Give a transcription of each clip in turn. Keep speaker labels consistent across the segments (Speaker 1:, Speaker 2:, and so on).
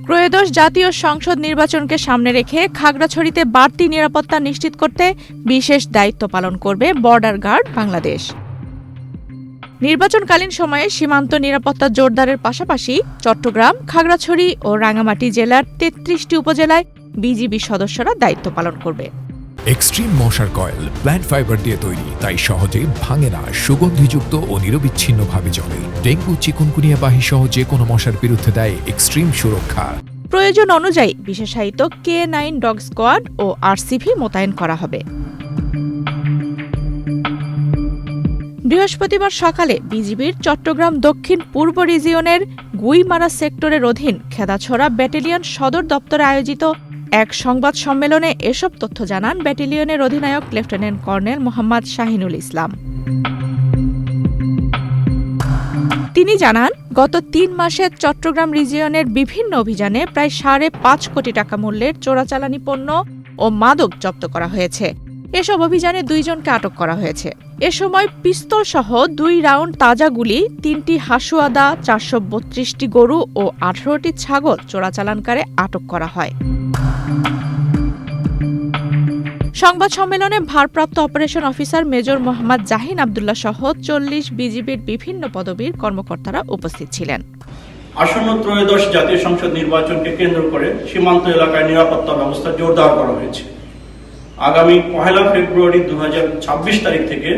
Speaker 1: ত্রয়োদশ জাতীয় সংসদ নির্বাচনকে সামনে রেখে খাগড়াছড়িতে বাড়তি নিরাপত্তা নিশ্চিত করতে বিশেষ দায়িত্ব পালন করবে বর্ডার গার্ড বাংলাদেশ। নির্বাচনকালীন সময়ে সীমান্ত নিরাপত্তা জোরদারের পাশাপাশি চট্টগ্রাম, খাগড়াছড়ি ও রাঙ্গামাটি জেলার ৩৩টি উপজেলায় বিজিবি সদস্যরা দায়িত্ব পালন করবে।
Speaker 2: এক্সট্রিম মশার কয়েল প্ল্যান্ট ফাইবার দিয়ে তৈরি, তাই সহজে ভাঙে না, সুগন্ধিযুক্ত ও নিরবিচ্ছিন্নভাবে জ্বলে। ডেঙ্গু, চিকুনগুনিয়া বাহি সহ যে কোনো মশার বিরুদ্ধে দেয় এক্সট্রিম সুরক্ষা।
Speaker 1: প্রয়োজন অনুযায়ী বিশেষায়িত K9 ডগ স্কোয়াড ও RCV মোতায়েন করা হবে। বৃহস্পতিবার সকালে বিজিবির চট্টগ্রাম দক্ষিণ পূর্ব রিজিয়নের গুইমারা সেক্টরের অধীন খেদাছড়া ব্যাটালিয়ন সদর দপ্তরে আয়োজিত এক সংবাদ সম্মেলনে এসব তথ্য জানান ব্যাটালিয়নের অধিনায়ক লেফটেন্যান্ট কর্নেল মোহাম্মদ শাহিনুল ইসলাম। তিনি জানান, গত ৩ মাসে চট্টগ্রাম রিজিয়নের বিভিন্ন অভিযানে প্রায় ৫.৫ কোটি টাকা মূল্যের চোরাচালানি পণ্য ও মাদক জব্দ করা হয়েছে। এসব অভিযানে ২ জনকে আটক করা হয়েছে। এ সময় পিস্তল সহ ২ রাউন্ড তাজা গুলি, ৩টি হাসুয়াদা, ৪৩২টি গরু ও ১৮টি ছাগল চোরাচালানকারে আটক করা হয়। সংবাদ সম্মেলনে ভারপ্রাপ্ত operation officer major Mohammad Jahin Abdullah সহ ৪০ বিজিবির বিভিন্ন পদবীর কর্মকর্তারা উপস্থিত ছিলেন।
Speaker 3: আসন্ন ত্রয়োদশ জাতীয় সংসদ নির্বাচনকে কেন্দ্র করে সীমান্ত এলাকায় নিরাপত্তা ব্যবস্থা জোরদার করা হয়েছে। আগামী ১ ফেব্রুয়ারি ২০২৬ তারিখ থেকে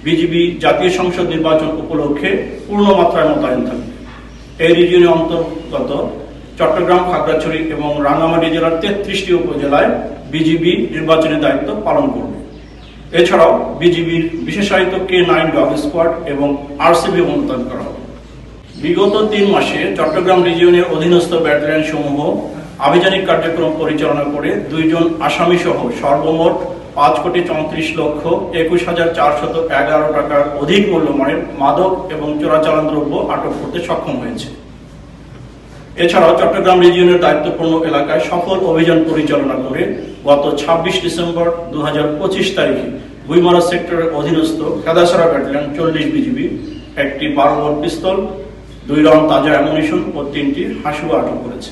Speaker 3: বিজিবি জাতীয় সংসদ নির্বাচন উপলক্ষে পূর্ণমাত্রায় মোতায়েন থাকবে। এই রিজিয়নের অন্তর্গত চট্টগ্রাম, খাগড়াছড়ি এবং রাঙ্গামাটি জেলার ৩৩টি উপজেলায় বিজিবি নির্বাচনের দায়িত্ব পালন করবে। এছাড়াও বিজিবির বিশেষায়িত K9 ডগ স্কোয়াড এবং RCV মোতায়েন করা হবে। বিগত ৩ মাসে চট্টগ্রাম রিজিয়নের অধীনস্থ ব্যাটালিয়ন সমূহ আভিযানিক কার্যক্রম পরিচালনা করে ২ জন আসামি সহ সর্বমোট ৫,৩৪,২১,৪১১ টাকার অধিক মূল্যমানের মাদক এবং চোরাচালান দ্রব্য আটক করতে সক্ষম হয়েছে। এছাড়াও চট্টগ্রাম রিজিয়নের দায়িত্বপূর্ণ এলাকায় সফল অভিযান পরিচালনা করে গত ২৬ ডিসেম্বর ২০২৫ তারিখে গুইমারা সেক্টরের অধীনস্থ খেদাছড়া ব্যাটালিয়ন ৪০ বিজিবি একটি ১২ বোর পিস্তল, ২ রাউন্ড তাজা অ্যামুনিশন ও ৩টি হাসুয়া আটক করেছে।